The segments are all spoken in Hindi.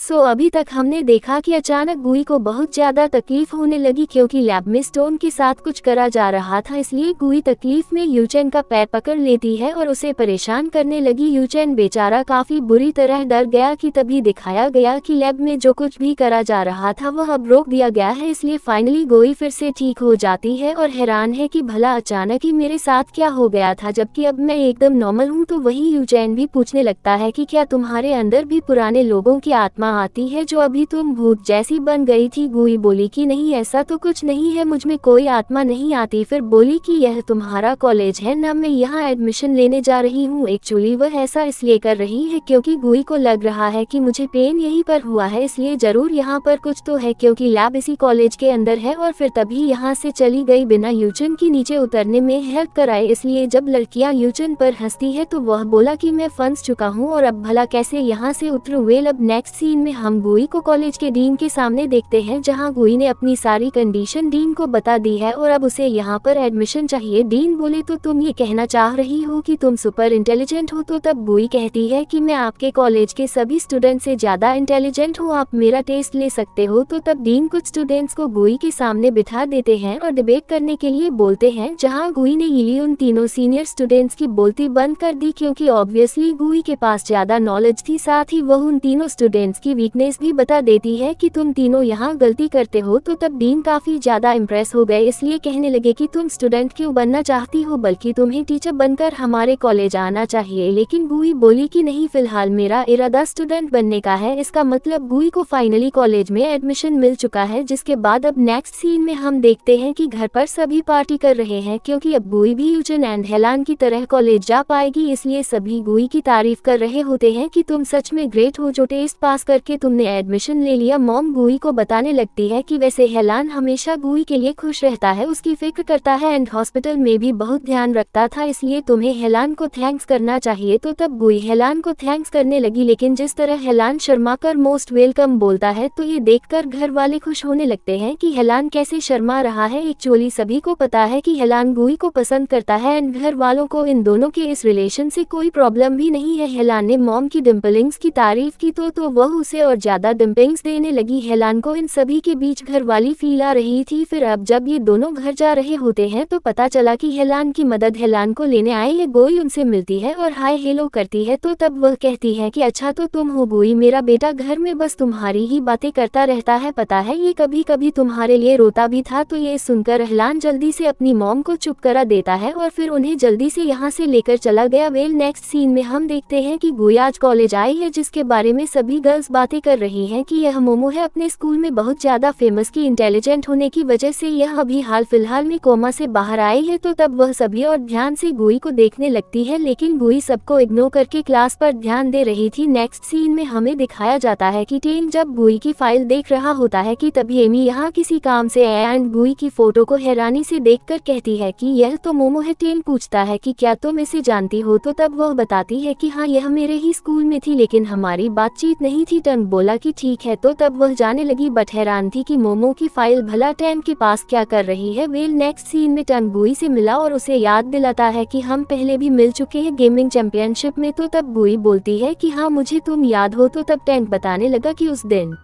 अभी तक हमने देखा कि अचानक गुई को बहुत ज्यादा तकलीफ होने लगी क्योंकि लैब में स्टोन के साथ कुछ करा जा रहा था। इसलिए गुई तकलीफ में यूचेन का पैर पकड़ लेती है और उसे परेशान करने लगी। यूचेन बेचारा काफी बुरी तरह डर गया कि तभी दिखाया गया कि लैब में जो कुछ भी करा जा रहा था वह अब रोक दिया गया है। इसलिए फाइनली गुई फिर से ठीक हो जाती है और हैरान है कि भला अचानक ही मेरे साथ क्या हो गया था, जबकि अब मैं एकदम नॉर्मल हूँ। तो वही यूचेन भी पूछने लगता है कि क्या तुम्हारे अंदर भी पुराने लोगों की आत्मा आती है जो अभी तुम भूत जैसी बन गई थी। गुई बोली कि नहीं, ऐसा तो कुछ नहीं है, मुझमें कोई आत्मा नहीं आती। फिर बोली कि यह तुम्हारा कॉलेज है ना, मैं यहाँ एडमिशन लेने जा रही हूँ। एक्चुअली वह ऐसा इसलिए कर रही है क्योंकि गुई को लग रहा है कि मुझे पेन यहीं पर हुआ है, इसलिए जरूर यहाँ पर कुछ तो है क्योंकि लैब इसी कॉलेज के अंदर है। और फिर तभी यहाँ से चली गई बिना यूचेन की नीचे उतरने में हेल्प कराए। इसलिए जब लड़कियाँ यूचेन पर हंसती है तो वह बोला कि मैं फंस चुका हूँ और अब भला कैसे यहाँ से उतरूँ। वेल अब नेक्स्ट सीन में हम गुई को कॉलेज के डीन के सामने देखते हैं, जहां गुई ने अपनी सारी कंडीशन डीन को बता दी है और अब उसे यहां पर एडमिशन चाहिए। डीन बोले तो तुम ये कहना चाह रही हो कि तुम सुपर इंटेलिजेंट हो? तो तब गुई कहती है कि मैं आपके कॉलेज के सभी स्टूडेंट से ज्यादा इंटेलिजेंट हूँ, आप मेरा टेस्ट ले सकते हो। तो तब डीन कुछ स्टूडेंट्स को गुई के सामने बिठा देते हैं और डिबेट करने के लिए बोलते हैं, जहाँ गुई ने ये उन तीनों सीनियर स्टूडेंट्स की बोलती बंद कर दी क्योंकि ऑब्वियसली गुई के पास ज्यादा नॉलेज थी। साथ ही वह उन तीनों स्टूडेंट्स की वीकनेस भी बता देती है कि तुम तीनों यहाँ गलती करते हो। तो तब डीन काफी ज्यादा इम्प्रेस हो गए, इसलिए कहने लगे कि तुम स्टूडेंट क्यों बनना चाहती हो, बल्कि तुम्हें टीचर बनकर हमारे कॉलेज आना चाहिए। लेकिन गुई बोली कि नहीं, फिलहाल मेरा इरादा स्टूडेंट बनने का है। इसका मतलब गुई को फाइनली कॉलेज में एडमिशन मिल चुका है। जिसके बाद अब नेक्स्ट सीन में हम देखते हैं कि घर पर सभी पार्टी कर रहे हैं क्योंकि अब गुई भी यूचेन एंड हेलान की तरह कॉलेज जा पाएगी। इसलिए सभी गुई की तारीफ कर रहे होते हैं कि तुम सच में ग्रेट हो जो टेस्ट पास करके तुमने एडमिशन ले लिया। मॉम गुई को बताने लगती है कि वैसे हेलान हमेशा गुई के लिए खुश रहता है, उसकी फिक्र करता है एंड हॉस्पिटल में भी बहुत ध्यान रखता था, इसलिए तुम्हें हेलान को थैंक्स करना चाहिए। तो तब गुई हेलान को थैंक्स करने लगी, लेकिन जिस तरह हेलान शर्मा कर मोस्ट वेलकम बोलता है तो ये देखकर घर वाले खुश होने लगते हैं कि हेलान कैसे शर्मा रहा है। एक्चुअली सभी को पता है कि हेलान गुई को पसंद करता है एंड घर वालों को इन दोनों के इस रिलेशन से कोई प्रॉब्लम भी नहीं है। हेलान ने मॉम की डिम्पलिंग्स की तारीफ की तो वह उसे और ज्यादा डिम्पलिंग्स देने लगी। हेलान को इन सभी के बीच घर वाली फील आ रही थी। फिर अब जब ये दोनों घर जा रहे होते हैं तो पता चला कि हेलान की मदद हेलान को लेने आई है। गुई उनसे मिलती है और हाय हेलो करती है। तो तब वह कहती है कि अच्छा तो तुम हो गुई, मेरा बेटा घर में बस तुम्हारी ही बातें करता रहता है, पता है ये कभी कभी तुम्हारे लिए रोता भी था। तो ये सुनकर हेलान जल्दी से अपनी मॉम को चुप करा देता है और फिर उन्हें जल्दी से यहाँ से लेकर चला गया। वेल नेक्स्ट सीन में हम देखते हैं कि गुई आज कॉलेज आई है, जिसके बारे में सभी गर्ल्स बातें कर रही हैं कि यह मोमो है, अपने स्कूल में बहुत ज्यादा फेमस की इंटेलिजेंट होने की वजह से यह अभी हाल फिलहाल में कोमा से बाहर आई है। तो तब वह सभी और ध्यान से गुई को देखने लगती है, लेकिन गुई सबको इग्नोर करके क्लास पर ध्यान दे रही थी। नेक्स्ट सीन में हमें दिखाया जाता है कि टेन जब गुई की फाइल देख रहा होता है कि तभी एमी यहाँ किसी काम से एंड गुई की फोटो को हैरानी से देखकर कहती है कि यह तो मोमो है। टेन पूछता है कि क्या तुम इसे जानती हो? तो तब वह बताती है कि हाँ, यह मेरे ही स्कूल में थी लेकिन हमारी बातचीत नहीं थी। टंग बोला कि ठीक है। तो तब वह जाने लगी बट हैरान थी कि मोमो की फाइल भला टैन के पास क्या कर रही है। वेल नेक्स्ट सीन में टंग गुई से मिला और उसे याद दिलाता है कि हम पहले भी मिल चुके हैं गेमिंग चैंपियनशिप में। तो तब गुई बोलती है कि हाँ, मुझे तुम याद हो। तो तब टैंक बताने लगा कि उस दिन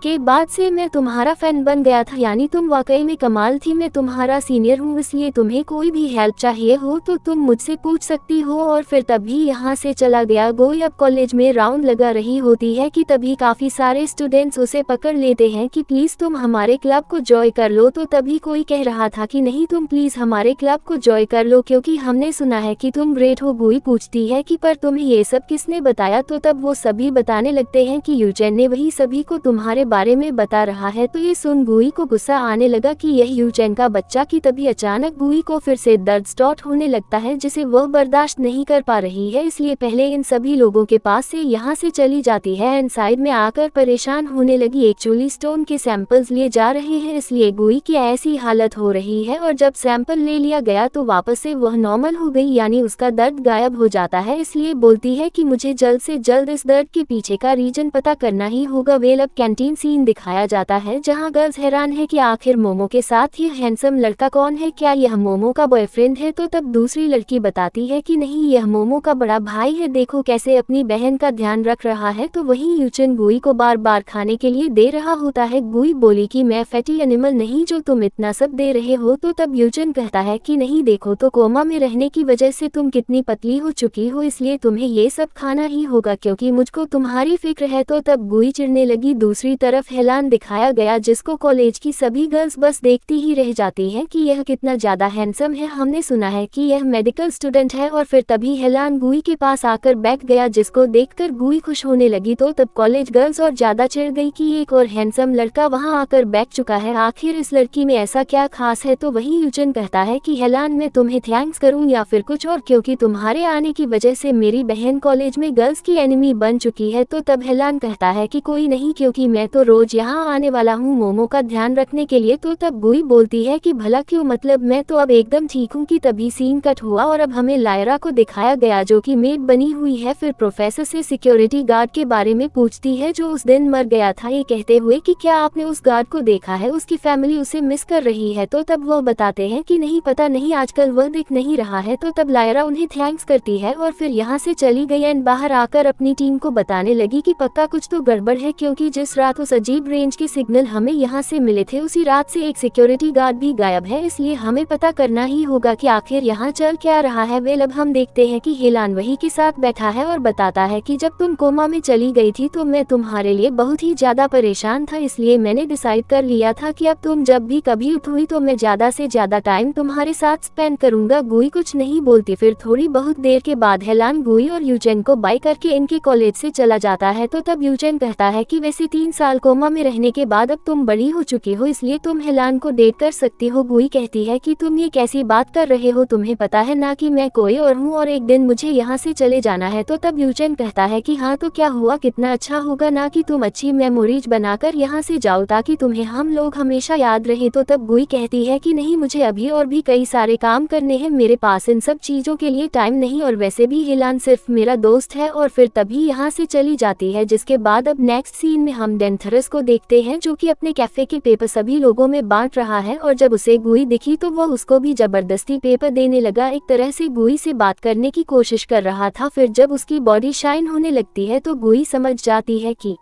के बाद से मैं तुम्हारा फैन बन गया था, यानी तुम वाकई में कमाल थी। मैं तुम्हारा सीनियर हूँ, इसलिए तुम्हें कोई भी हेल्प चाहिए हो तो तुम मुझसे पूछ सकती हो। और फिर तभी यहाँ से चला गया। गुई अब कॉलेज में राउंड लगा रही होती है कि तभी काफी सारे स्टूडेंट्स उसे पकड़ लेते हैं कि प्लीज तुम हमारे क्लब को जॉइन कर लो। तो तभी कोई कह रहा था कि नहीं, तुम प्लीज हमारे क्लब को जॉइन कर लो क्योंकि हमने सुना है कि तुम ग्रेट हो। गुई पूछती है कि पर तुम्हें ये सब किसने बताया? तो तब वो सभी बताने लगते हैं कि यूचेन ने वही सभी को तुम्हारे बारे में बता रहा है। तो ये सुन गुई को गुस्सा आने लगा कि यह यूचेन का बच्चा की तभी अचानक गुई को फिर से दर्द स्टार्ट होने लगता है जिसे वह बर्दाश्त नहीं कर पा रही है। इसलिए पहले इन सभी लोगों के पास से यहाँ से चली जाती है एंड साइड में आकर परेशान होने लगी। एक्चुअली स्टोन के सैंपल्स लिए जा रहे हैं, इसलिए गुई की ऐसी हालत हो रही है और जब सैंपल ले लिया गया तो वापस से वह नॉर्मल हो गई, यानी उसका दर्द गायब हो जाता है। इसलिए बोलती है कि मुझे जल्द से जल्द इस दर्द के पीछे का रीजन पता करना ही होगा। वेल अब कैंटीन सीन दिखाया जाता है जहां गर्ल्स हैरान है कि आखिर मोमो के साथ ये हैंडसम लड़का कौन है, क्या यह मोमो का बॉयफ्रेंड है। तो तब दूसरी लड़की बताती है कि नहीं, यह मोमो का बड़ा भाई है, देखो कैसे अपनी बहन का ध्यान रख रहा है। तो वहीं यूचन गुई को बार बार खाने के लिए दे रहा होता है। गुई बोली कि मैं फैटी एनिमल नहीं जो तुम इतना सब दे रहे हो। तो तब यूचन कहता है कि नहीं, देखो तो कोमा में रहने की वजह से तुम कितनी पतली हो चुकी हो, इसलिए तुम्हें ये सब खाना ही होगा क्योंकि मुझको तुम्हारी फिक्र है। तो तब गुई चिढ़ने लगी। दूसरी तरफ हेलान दिखाया गया जिसको कॉलेज की सभी गर्ल्स बस देखती ही रह जाती हैं कि यह कितना ज्यादा हैंडसम है, हमने सुना है कि यह मेडिकल स्टूडेंट है। और फिर तभी हेलान गुई के पास आकर बैठ गया जिसको देखकर गुई खुश होने लगी। तो तब कॉलेज गर्ल्स और ज्यादा चिढ़ गई कि एक और हैंडसम लड़का वहां आकर बैठ चुका है, आखिर इस लड़की में ऐसा क्या खास है। तो वही यूचन कहता है कि हेलान मैं तुम्हें थैंक्स करूं या फिर कुछ और, क्योंकि तुम्हारे आने की वजह से मेरी बहन कॉलेज में गर्ल्स की एनिमी बन चुकी है। तो तब हेलान कहता है कि कोई नहीं, क्योंकि मैं तो रोज यहाँ आने वाला हूँ मोमो का ध्यान रखने के लिए। तो तब गुई बोलती है कि भला क्यों, मतलब मैं तो अब एकदम ठीक हूँ। कि तभी सीन कट हुआ और अब हमें लायरा को दिखाया गया जो कि मेड बनी हुई है। फिर प्रोफेसर से सिक्योरिटी गार्ड के बारे में पूछती है जो उस दिन मर गया था, ये कहते हुए कि क्या आपने उस गार्ड को देखा है, उसकी फैमिली उसे मिस कर रही है। तो तब वो बताते हैं कि नहीं, पता नहीं, आजकल वह दिख नहीं रहा है। तो तब लायरा उन्हें थैंक्स करती है और फिर यहाँ से चली गई एंड बाहर आकर अपनी टीम को बताने लगी कि पक्का कुछ तो गड़बड़ है, क्योंकि जिस रात उस अजीब रेंज के सिग्नल हमें यहाँ से मिले थे उसी रात से एक सिक्योरिटी गार्ड भी गायब है, इसलिए हमें पता करना ही होगा कि आखिर यहाँ चल क्या रहा है। वेल अब हम देखते हैं कि हेलान वही के साथ बैठा है और बताता है कि जब तुम कोमा में चली गई थी तो मैं तुम्हारे लिए बहुत ही ज्यादा परेशान था, इसलिए मैंने डिसाइड कर लिया था कि अब तुम जब भी कभी उठोगी तो मैं ज्यादा से ज्यादा टाइम तुम्हारे साथ स्पेंड करूंगा। गुई कुछ नहीं बोलती। फिर थोड़ी बहुत देर के बाद हेलान गुई और यूचन को बाय करके इनके कॉलेज से चला जाता है। तो तब यूचन कहता है कि वैसे 3 साल कोमा में रहने के बाद अब तुम बड़ी हो चुकी हो, इसलिए तुम हेलान को डेट कर सकती हो। गुई कहती है कि तुम ये कैसी बात कर रहे हो, तुम्हें पता है ना कि मैं कोई और हूँ और एक दिन मुझे यहाँ से चले जाना है। तो तब यूचन कहता है कि हाँ तो क्या हुआ, कितना अच्छा होगा ना कि तुम अच्छी मेमोरीज बनाकर यहाँ से जाओ ताकि तुम्हें हम लोग हमेशा याद रहे। तो तब गुई कहती है कि नहीं, मुझे अभी और भी कई सारे काम करने हैं, मेरे पास इन सब चीजों के लिए टाइम नहीं, और वैसे भी हेलान सिर्फ मेरा दोस्त है। और फिर तभी यहाँ से चली जाती है। जिसके बाद अब नेक्स्ट सीन में हम डेंथरस को देखते हैं जो कि अपने कैफे के पेपर सभी लोगों में बांट रहा है, और जब उसे गुई दिखी तो वो उसको भी जबरदस्ती पेपर देने लगा, एक तरह से गुई से बात करने की कोशिश कर रहा था। फिर जब उसकी बॉडी शाइन होने लगती है तो गुई समझ जाती है कि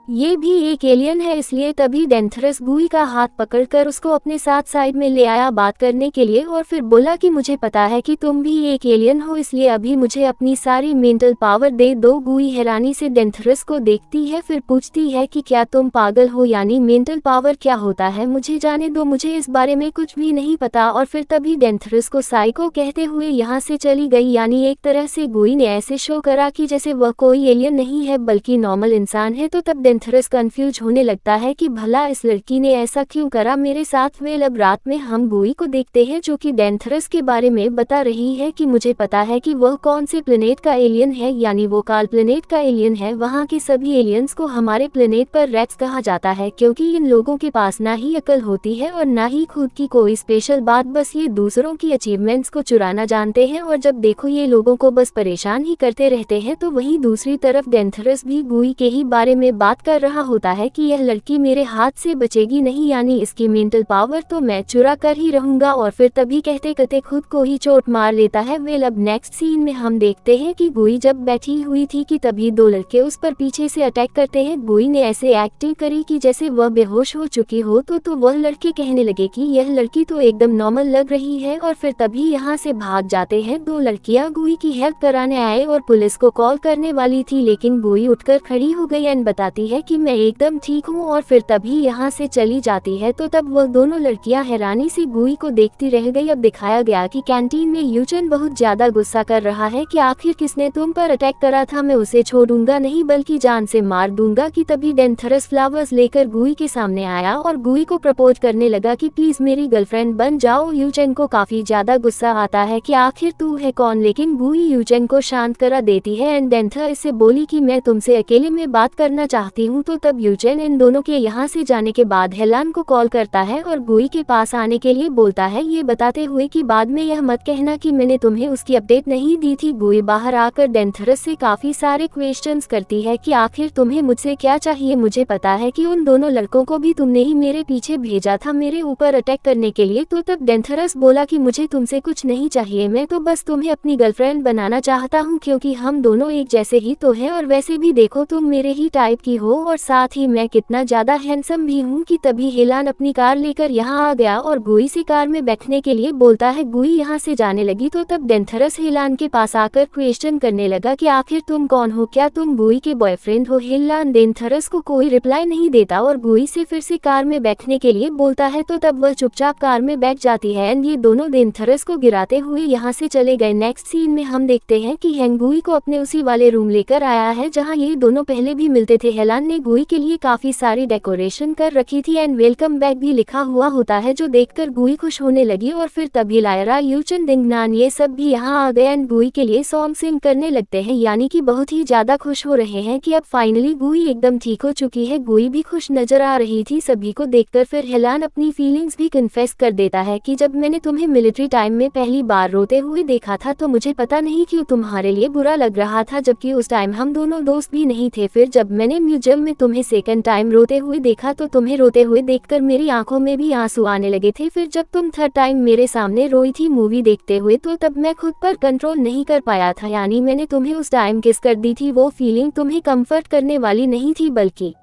ये भी एक एलियन है, इसलिए तभी डेंथरस गुई का हाथ पकड़कर उसको अपने साथ साइड में ले आया बात करने के लिए, और फिर बोला कि मुझे पता है कि तुम भी एक एलियन हो, इसलिए अभी मुझे अपनी सारी मेंटल पावर दे दो। गुई हैरानी से डेंथरस को देखती है, फिर पूछती है कि क्या तुम पागल हो, यानी मेंटल पावर क्या होता है, मुझे जाने दो, मुझे इस बारे में कुछ भी नहीं पता। और फिर तभी डेंथरस को साइको कहते हुए यहाँ से चली गई, यानी एक तरह से गुई ने ऐसे शो करा कि जैसे वह कोई एलियन नहीं है बल्कि नॉर्मल इंसान है। तो तब डेंथरस कंफ्यूज होने लगता है कि भला इस लड़की ने ऐसा क्यों करा मेरे साथ। वेल अब रात में हम गुई को देखते हैं जो कि डेंथरस के बारे में बता रही है कि मुझे पता है कि वह कौन से प्लेनेट का एलियन है, यानी वो काल प्लेनेट का एलियन है। वहाँ के सभी एलियंस को हमारे प्लेनेट पर रेट्स कहा जाता है, क्योंकि इन लोगों के पास ना ही अकल होती है और ना ही खुद की कोई स्पेशल बात, बस ये दूसरों की अचीवमेंट्स को चुराना जानते हैं, और जब देखो ये लोगों को बस परेशान ही करते रहते हैं। तो वहीं दूसरी तरफ डेंथरस भी गुई के ही बारे में बात कर रहा होता है कि यह लड़की मेरे हाथ से बचेगी नहीं, यानी इसकी मेंटल पावर तो मैं चुरा कर ही रहूंगा। और फिर तभी कहते कहते खुद को ही चोट मार लेता है। वेल अब नेक्स्ट सीन में हम देखते हैं कि गुई जब बैठी हुई थी कि तभी 2 लड़के उस पर पीछे से अटैक करते हैं। गुई ने ऐसे एक्टिंग करी कि जैसे वह बेहोश हो चुकी हो, तो वह लड़के कहने लगे कि यह लड़की तो एकदम नॉर्मल लग रही है, और फिर तभी यहाँ से भाग जाते हैं। 2 लड़कियां गुई की हेल्प कराने आए और पुलिस को कॉल करने वाली थी, लेकिन गुई उठकर खड़ी हो गई एंड बताती है कि मैं एकदम ठीक हूँ, और फिर तभी यहाँ से चली जाती है। तो तब वह दोनों लड़कियां हैरानी से गुई को देखती रह गई। अब दिखाया गया कि कैंटीन में यूचन बहुत ज्यादा गुस्सा कर रहा है कि आखिर किसने तुम पर अटैक करा था, मैं उसे छोड़ूंगा नहीं बल्कि जान से मार दूंगा। कि तभी डेंथरस फ्लावर्स लेकर गुई के सामने आया और गुई को प्रपोज करने लगा कि प्लीज मेरी गर्लफ्रेंड बन जाओ। यूचन को काफी ज्यादा गुस्सा आता है कि आखिर तू है कौन, लेकिन गुई यूचन को शांत करा देती है एंड डेंथर इससे बोली कि मैं तुमसे अकेले में बात करना चाहती सकती हूँ। तो तब यूचेन इन दोनों के यहाँ से जाने के बाद हेलान को कॉल करता है और गुई के पास आने के लिए बोलता है, ये बताते हुए कि बाद में यह मत कहना कि मैंने तुम्हें उसकी अपडेट नहीं दी थी। गुई बाहर आकर डेंथरस से काफी सारे क्वेश्चंस करती है कि आखिर तुम्हें मुझसे क्या चाहिए। मुझे पता है कि उन दोनों लड़कों को भी तुमने ही मेरे पीछे भेजा था मेरे ऊपर अटैक करने के लिए। तो तब डेंथरस बोला कि मुझे तुमसे कुछ नहीं चाहिए, मैं तो बस तुम्हें अपनी गर्लफ्रेंड बनाना चाहता हूँ क्योंकि हम दोनों एक जैसे ही तो हैं और वैसे भी देखो तुम मेरे ही टाइप की हो और साथ ही मैं कितना ज्यादा हैंडसम भी हूँ। कि तभी हेलान अपनी कार लेकर यहाँ आ गया और गुई से कार में बैठने के लिए बोलता है। गुई यहाँ से जाने लगी तो तब डेंथरस हेलान के पास आकर क्वेश्चन करने लगा कि आखिर तुम कौन हो, क्या तुम गुई के बॉयफ्रेंड हो। हेलान डेंथरस को कोई रिप्लाई नहीं देता और गुई से फिर से कार में बैठने के लिए बोलता है। तो तब वह चुपचाप कार में बैठ जाती है एंड ये दोनों डेंथरस को गिराते हुए यहाँ से चले गए। नेक्स्ट सीन में हम देखते हैं कि हैंग गुई को अपने उसी वाले रूम लेकर आया है जहाँ ये दोनों पहले भी मिलते थे। हेलान ने गुई के लिए काफी सारी डेकोरेशन कर रखी थी एंड वेलकम बैक भी लिखा हुआ होता है जो देखकर गुई खुश होने लगी। और फिर तभी लायरा, यूचन, दिंगनान ये सब भी यहाँ आ गए एंड गुई के लिए सॉन्ग सिंग करने लगते हैं, यानी कि बहुत ही ज्यादा खुश हो रहे हैं कि अब फाइनली गुई एकदम ठीक हो चुकी है। गुई भी खुश नजर आ रही थी सभी को देखकर। फिर हेलान अपनी फीलिंग्स भी कन्फेस कर देता है कि जब मैंने तुम्हें मिलिट्री टाइम में पहली बार रोते हुए देखा था तो मुझे पता नहीं क्यों तुम्हारे लिए बुरा लग रहा था, जबकि उस टाइम हम दोनों दोस्त भी नहीं थे। फिर जब मैंने म्यूजियम में तुम्हें सेकंड टाइम रोते हुए देखा तो तुम्हें रोते हुए देखकर मेरी आंखों में भी आंसू आने लगे थे। फिर जब तुम थर्ड टाइम मेरे सामने रोई थी मूवी देखते हुए तो तब मैं खुद पर कंट्रोल नहीं कर पाया था, यानी मैंने तुम्हें उस टाइम किस कर दी थी। वो फीलिंग तुम्हें कंफर्ट करने वाली नहीं थी बल्कि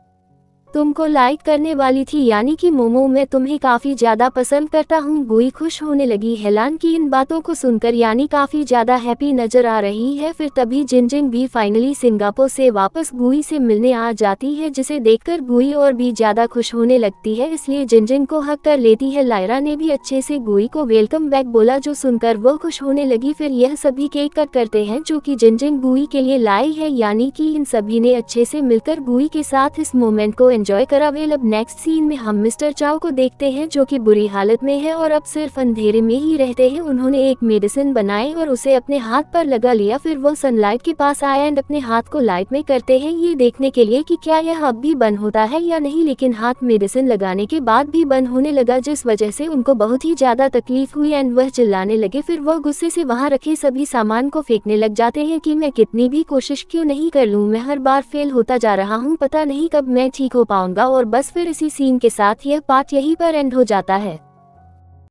तुमको लाइक करने वाली थी, यानी कि मोमो मैं तुम्हें काफी ज्यादा पसंद करता हूँ। गुई खुश होने लगी हेलान की इन बातों को सुनकर, यानी काफी ज्यादा हैप्पी नजर आ रही है। फिर तभी जिनजिंग भी फाइनली सिंगापुर से वापस गुई से मिलने आ जाती है जिसे देखकर गुई और भी ज्यादा खुश होने लगती है, इसलिए जिनजिंग को हक कर लेती है। लायरा ने भी अच्छे से गुई को वेलकम बैक बोला जो सुनकर वो खुश होने लगी। फिर यह सभी केक कट करते हैं जो कि जिनजिंग गुई के लिए लाई है, यानी कि इन सभी ने अच्छे से मिलकर गुई के साथ इस मोमेंट को एंजॉय करा। वेल अब नेक्स्ट सीन में हम मिस्टर चाओ को देखते हैं जो कि बुरी हालत में है और अब सिर्फ अंधेरे में ही रहते हैं। उन्होंने एक मेडिसिन बनाई और उसे अपने हाथ पर लगा लिया। फिर वो सनलाइट के पास आया एंड अपने हाथ को लाइट में करते हैं ये देखने के लिए कि क्या यह अब भी बंद होता है या नहीं, लेकिन हाथ मेडिसिन लगाने के बाद भी बंद होने लगा जिस वजह से उनको बहुत ही ज्यादा तकलीफ हुई एंड वह चिल्लाने लगे। फिर वह गुस्से से वहां रखे सभी सामान को फेंकने लग जाते हैं कि मैं कितनी भी कोशिश क्यों नहीं कर लूं, मैं हर बार फेल होता जा रहा हूं, पता नहीं कब मैं ठीक हो पाऊंगा। और बस फिर इसी सीन के साथ यह पार्ट यहीं पर एंड हो जाता है।